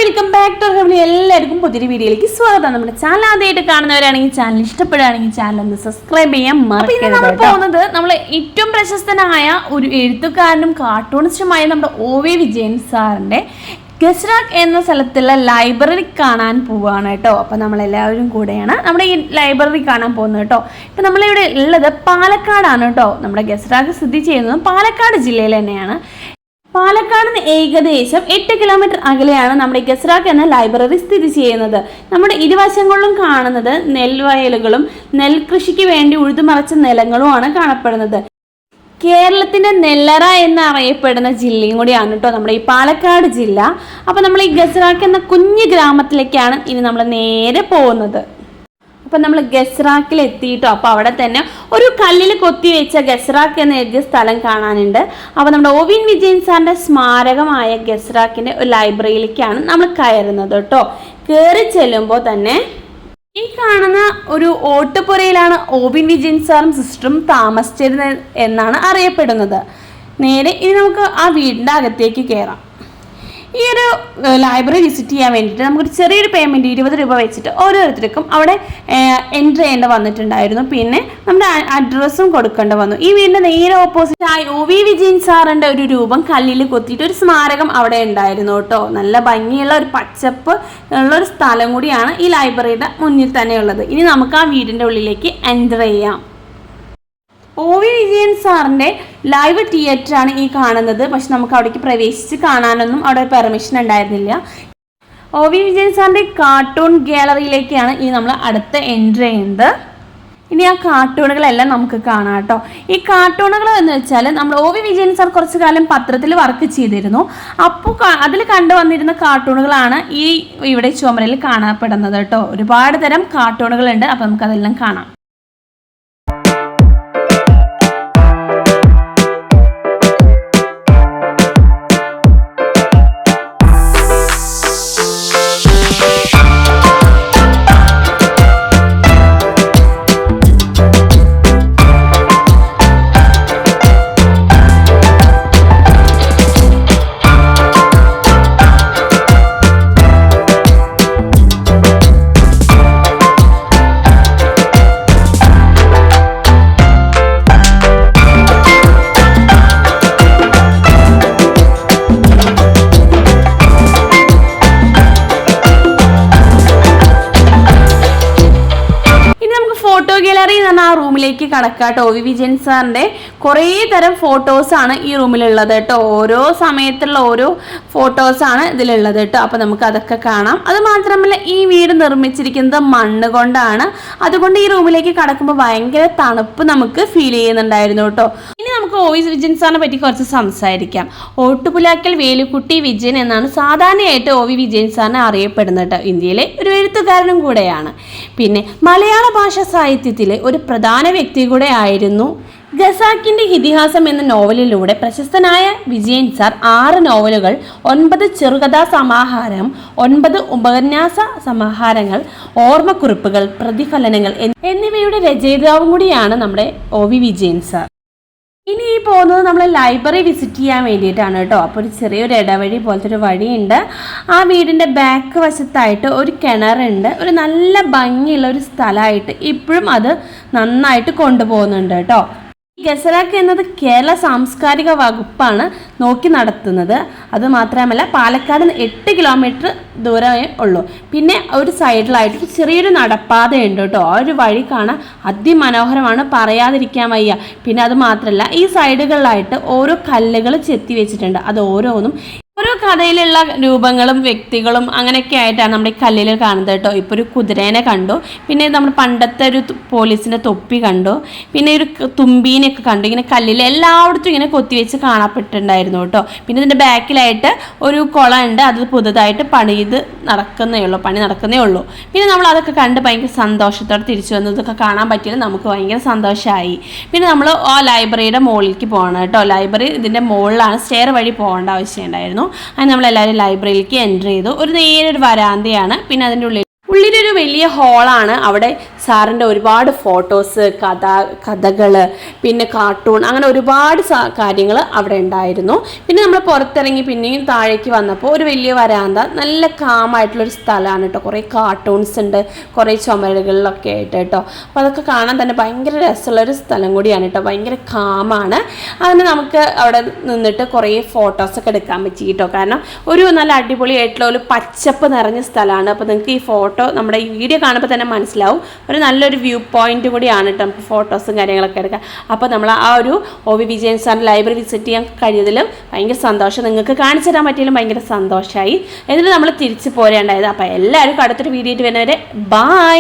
Welcome back to ഹെവലി. എല്ലാവർക്കും പുതിയൊരു വീഡിയോയിലേക്ക് സ്വാഗതം. നമ്മുടെ ചാനൽ ആദ്യമായിട്ട് കാണുന്നവരാണെങ്കിൽ ചാനൽ ഇഷ്ടപ്പെടുകയാണെങ്കിൽ ചാനൽ ഒന്ന് സബ്സ്ക്രൈബ് ചെയ്യാൻ മറക്കരുത്. നമ്മൾ പോകുന്നത് നമ്മൾ ഏറ്റവും പ്രശസ്തനായ ഒരു എഴുത്തുകാരനും കാർട്ടൂണിസ്റ്റുമായ നമ്മുടെ OV വിജയൻ സാറിൻ്റെ ഗസ്റാക്ക് എന്ന സ്ഥലത്തുള്ള ലൈബ്രറി കാണാൻ പോവുകയാണ് കേട്ടോ. അപ്പം നമ്മളെല്ലാവരും കൂടെയാണ് നമ്മുടെ ഈ ലൈബ്രറി കാണാൻ പോകുന്നത് കേട്ടോ. ഇപ്പം നമ്മളിവിടെ ഉള്ളത് പാലക്കാടാണ് കേട്ടോ. നമ്മുടെ ഗസ്റാക്ക് സ്ഥിതി ചെയ്യുന്നത് പാലക്കാട് ജില്ലയിൽ തന്നെയാണ്. പാലക്കാട് നിന്ന് ഏകദേശം 8 കിലോമീറ്റർ അകലെയാണ് നമ്മുടെ ഗസ്റാക്ക് എന്ന ലൈബ്രറി സ്ഥിതി ചെയ്യുന്നത്. നമ്മുടെ ഇരുവശങ്ങളിലും കാണുന്നത് നെൽവയലുകളും നെൽകൃഷിക്ക് വേണ്ടി ഉഴുതുമറച്ച നിലങ്ങളുമാണ് കാണപ്പെടുന്നത്. കേരളത്തിന്റെ നെല്ലറ എന്നറിയപ്പെടുന്ന ജില്ലയും കൂടിയാണ് കേട്ടോ നമ്മുടെ ഈ പാലക്കാട് ജില്ല. അപ്പം നമ്മൾ ഈ ഗസ്റാക്ക് എന്ന കുഞ്ഞു ഗ്രാമത്തിലേക്കാണ് ഇനി നമ്മൾ നേരെ പോകുന്നത്. അപ്പം നമ്മൾ ഗസ്റാക്കിൽ എത്തിയിട്ടോ. അപ്പോൾ അവിടെ തന്നെ ഒരു കല്ലിൽ കൊത്തി വെച്ച ഗസ്റാക്ക് എന്ന് എഴുതിയ സ്ഥലം കാണാനുണ്ട്. അപ്പോൾ നമ്മുടെ OV വിജയൻ സാറിൻ്റെ സ്മാരകമായ ഗസ്റാക്കിൻ്റെ ഒരു ലൈബ്രറിയിലേക്കാണ് നമ്മൾ കയറുന്നത് കേട്ടോ. കയറി ചെല്ലുമ്പോൾ തന്നെ ഈ കാണുന്ന ഒരു ഓട്ടുപുരയിലാണ് OV വിജയൻ സാറും സിസ്റ്ററും താമസിച്ചിരുന്നത് എന്നാണ് അറിയപ്പെടുന്നത്. നേരെ ഇനി നമുക്ക് ആ വീടിൻ്റെ അകത്തേക്ക് കയറാം. ഈ ഒരു ലൈബ്രറി വിസിറ്റ് ചെയ്യാൻ വേണ്ടിയിട്ട് നമുക്കൊരു ചെറിയൊരു പേയ്മെൻറ്റ് 20 രൂപ വെച്ചിട്ട് ഓരോരുത്തർക്കും അവിടെ എൻട്രി ചെയ്യേണ്ട വന്നിട്ടുണ്ടായിരുന്നു. പിന്നെ നമ്മുടെ അഡ്രസ്സും കൊടുക്കേണ്ട വന്നു. ഈ വീടിൻ്റെ നേരെ ഓപ്പോസിറ്റ് ആയി OV വിജയൻ സാറിൻ്റെ ഒരു രൂപം കല്ലിൽ കൊത്തിയിട്ട് ഒരു സ്മാരകം അവിടെ ഉണ്ടായിരുന്നു കേട്ടോ. നല്ല ഭംഗിയുള്ള ഒരു പച്ചപ്പ് ഉള്ളൊരു സ്ഥലം കൂടിയാണ് ഈ ലൈബ്രറിയുടെ മുന്നിൽ തന്നെ ഉള്ളത്. ഇനി നമുക്ക് ആ വീടിൻ്റെ ഉള്ളിലേക്ക് എൻ്റർ ചെയ്യാം. OV വിജയൻ സാറിൻ്റെ ലൈവ് തിയേറ്ററാണ് ഈ കാണുന്നത്. പക്ഷെ നമുക്ക് അവിടേക്ക് പ്രവേശിച്ച് കാണാനൊന്നും അവിടെ പെർമിഷൻ ഉണ്ടായിരുന്നില്ല. OV വിജയൻ സാറിൻ്റെ കാർട്ടൂൺ ഗാലറിയിലേക്കാണ് ഇനി നമ്മൾ അടുത്ത് എൻ്റർ ചെയ്യുന്നത്. ഇനി ആ കാർട്ടൂണുകളെല്ലാം നമുക്ക് കാണാം കേട്ടോ. ഈ കാർട്ടൂണുകൾ എന്ന് വെച്ചാൽ നമ്മൾ OV വിജയൻ സാർ കുറച്ചു കാലം പത്രത്തിൽ വർക്ക് ചെയ്തിരുന്നു. അപ്പോൾ അതിൽ കണ്ടുവന്നിരുന്ന കാർട്ടൂണുകളാണ് ഈ ഇവിടെ ചുമരിൽ കാണപ്പെടുന്നത് കേട്ടോ. ഒരുപാട് തരം കാർട്ടൂണുകളുണ്ട്. അപ്പോൾ നമുക്കതെല്ലാം കാണാം. ഫോട്ടോ ഗാലറി എന്ന് പറഞ്ഞാൽ ആ റൂമിലേക്ക് കടക്കാട്ടോ. OV വിജയൻ സാറിൻ്റെ കുറേ തരം ഫോട്ടോസാണ് ഈ റൂമിലുള്ളത് കേട്ടോ. ഓരോ സമയത്തുള്ള ഓരോ ഫോട്ടോസാണ് ഇതിലുള്ളത് കേട്ടോ. അപ്പോൾ നമുക്ക് അതൊക്കെ കാണാം. അത് മാത്രമല്ല ഈ വീട് നിർമ്മിച്ചിരിക്കുന്നത് മണ്ണ് കൊണ്ടാണ്. അതുകൊണ്ട് ഈ റൂമിലേക്ക് കടക്കുമ്പോൾ ഭയങ്കര തണുപ്പ് നമുക്ക് ഫീൽ ചെയ്യുന്നുണ്ടായിരുന്നു കേട്ടോ. ഇനി നമുക്ക് OV വിജയൻ സാറിനെ പറ്റി കുറച്ച് സംസാരിക്കാം. ഓട്ടുപുലാക്കൽ വേലുക്കുട്ടി വിജയൻ എന്നാണ് സാധാരണയായിട്ട് OV വിജയൻ സാറിനെ അറിയപ്പെടുന്നത് കേട്ടോ. ഇന്ത്യയിലെ ഒരു എഴുത്തുകാരനും കൂടെയാണ്. പിന്നെ മലയാള ഭാഷ സാഹിത്യത്തിലെ ഒരു പ്രധാന വ്യക്തി കൂടെ ആയിരുന്നു. ഖസാക്കിന്റെ ഇതിഹാസം എന്ന നോവലിലൂടെ പ്രശസ്തനായ വിജയൻ സാർ 6 നോവലുകൾ, 9 ചെറുകഥാ സമാഹാരം, 9 ഉപന്യാസ സമാഹാരങ്ങൾ, ഓർമ്മക്കുറിപ്പുകൾ, പ്രതിഫലനങ്ങൾ എന്നിവയുടെ രചയിതാവും കൂടിയാണ് നമ്മുടെ OV വിജയൻ സാർ. ഇനി ഈ പോകുന്നത് നമ്മൾ ലൈബ്രറി വിസിറ്റ് ചെയ്യാൻ വേണ്ടിയിട്ടാണ് കേട്ടോ. അപ്പോൾ ഒരു ചെറിയൊരു ഇടവഴി പോലത്തെ ഒരു വഴിയുണ്ട്. ആ വീടിൻ്റെ ബാക്ക് വശത്തായിട്ട് ഒരു കിണറുണ്ട്. ഒരു നല്ല ഭംഗിയുള്ള ഒരു സ്ഥലമായിട്ട് ഇപ്പോഴും അത് നന്നായിട്ട് കൊണ്ടുപോകുന്നുണ്ട് കേട്ടോ. ഗസ്റാക്ക് എന്നത് കേരള സാംസ്കാരിക വകുപ്പാണ് നോക്കി നടത്തുന്നത്. അതുമാത്രമല്ല പാലക്കാട് നിന്ന് 8 കിലോമീറ്റർ ദൂരമേ ഉള്ളൂ. പിന്നെ ഒരു സൈഡിലായിട്ട് ചെറിയൊരു നടപ്പാതയുണ്ട് കേട്ടോ. ആ ഒരു വഴി കാണാൻ അതിമനോഹരമാണ്, പറയാതിരിക്കാൻ വയ്യ. പിന്നെ അത് മാത്രമല്ല ഈ സൈഡുകളിലായിട്ട് ഓരോ കല്ലുകൾ ചെത്തി വെച്ചിട്ടുണ്ട്. അത് ഓരോന്നും ഓരോ കഥയിലുള്ള രൂപങ്ങളും വ്യക്തികളും അങ്ങനെയൊക്കെ ആയിട്ടാണ് നമ്മുടെ ഈ കല്ലിൽ കാണുന്നത് കേട്ടോ. ഇപ്പോൾ ഒരു കുതിരേനെ കണ്ടു. പിന്നെ നമ്മൾ പണ്ടത്തെ ഒരു പോലീസിൻ്റെ തൊപ്പി കണ്ടു. പിന്നെ ഒരു തുമ്പീനെയൊക്കെ കണ്ടു. ഇങ്ങനെ കല്ലിൽ എല്ലായിടത്തും ഇങ്ങനെ കൊത്തിവെച്ച് കാണപ്പെട്ടിട്ടുണ്ടായിരുന്നു കേട്ടോ. പിന്നെ ഇതിൻ്റെ ബാക്കിലായിട്ട് ഒരു കുളം ഉണ്ട്. അത് പുതുതായിട്ട് പണി നടക്കുന്നേ ഉള്ളൂ. പിന്നെ നമ്മൾ അതൊക്കെ കണ്ട് ഭയങ്കര സന്തോഷത്തോടെ തിരിച്ചു വന്നതൊക്കെ കാണാൻ പറ്റിയത് നമുക്ക് ഭയങ്കര സന്തോഷമായി. പിന്നെ നമ്മൾ ആ ലൈബ്രറിയുടെ മുകളിലേക്ക് പോകണം കേട്ടോ. ലൈബ്രറി ഇതിൻ്റെ മുകളിലാണ്, സ്റ്റെയർ വഴി പോകേണ്ട ആവശ്യമുണ്ടായിരുന്നു. അങ്ങനെ നമ്മളെല്ലാവരും ലൈബ്രറിയിലേക്ക് എൻ്റർ ചെയ്തു. നേരെ ഒരു വരാന്തയാണ്. പിന്നെ അതിൻ്റെ ഉള്ളിലൊരു വലിയ ഹോളാണ്. അവിടെ സാറിൻ്റെ ഒരുപാട് ഫോട്ടോസ്, കഥകൾ, പിന്നെ കാർട്ടൂൺ, അങ്ങനെ ഒരുപാട് കാര്യങ്ങൾ അവിടെ ഉണ്ടായിരുന്നു. പിന്നെ നമ്മൾ പുറത്തിറങ്ങി പിന്നെയും താഴേക്ക് വന്നപ്പോൾ ഒരു വലിയ വരാന്ത, നല്ല കാമായിട്ടുള്ളൊരു സ്ഥലമാണ് കേട്ടോ. കുറേ കാർട്ടൂൺസ് ഉണ്ട്, കുറേ ചുമരുകളിലൊക്കെ ആയിട്ട് കേട്ടോ. അപ്പോൾ അതൊക്കെ കാണാൻ തന്നെ ഭയങ്കര രസമുള്ളൊരു സ്ഥലം കൂടിയാണ് കേട്ടോ. ഭയങ്കര കാമാണ്. അതിന് നമുക്ക് അവിടെ നിന്നിട്ട് കുറേ ഫോട്ടോസൊക്കെ എടുക്കാൻ പറ്റി കേട്ടോ. കാരണം ഒരു നല്ല അടിപൊളിയായിട്ടുള്ള ഒരു പച്ചപ്പ് നിറഞ്ഞ സ്ഥലമാണ്. അപ്പോൾ നിങ്ങൾക്ക് ഈ ഫോട്ടോ നമ്മുടെ ഈ വീഡിയോ കാണുമ്പോൾ തന്നെ മനസ്സിലാവും. ഒരു നല്ലൊരു വ്യൂ പോയിന്റ് കൂടിയാണ് കേട്ടോ, നമുക്ക് ഫോട്ടോസും കാര്യങ്ങളൊക്കെ എടുക്കാം. അപ്പോൾ നമ്മൾ ആ ഒരു OV വിജയൻ സാറിൻ്റെ ലൈബ്രറി വിസിറ്റ് ചെയ്യാൻ കഴിയതിലും ഭയങ്കര സന്തോഷം. നിങ്ങൾക്ക് കാണിച്ചു തരാൻ പറ്റിയാലും ഭയങ്കര സന്തോഷമായി. എന്നിട്ട് നമ്മൾ തിരിച്ച് പോരേണ്ടായത്. അപ്പോൾ എല്ലാവരും അടുത്തൊരു വീഡിയോ ആയിട്ട് വരുന്നവരെ ബൈ.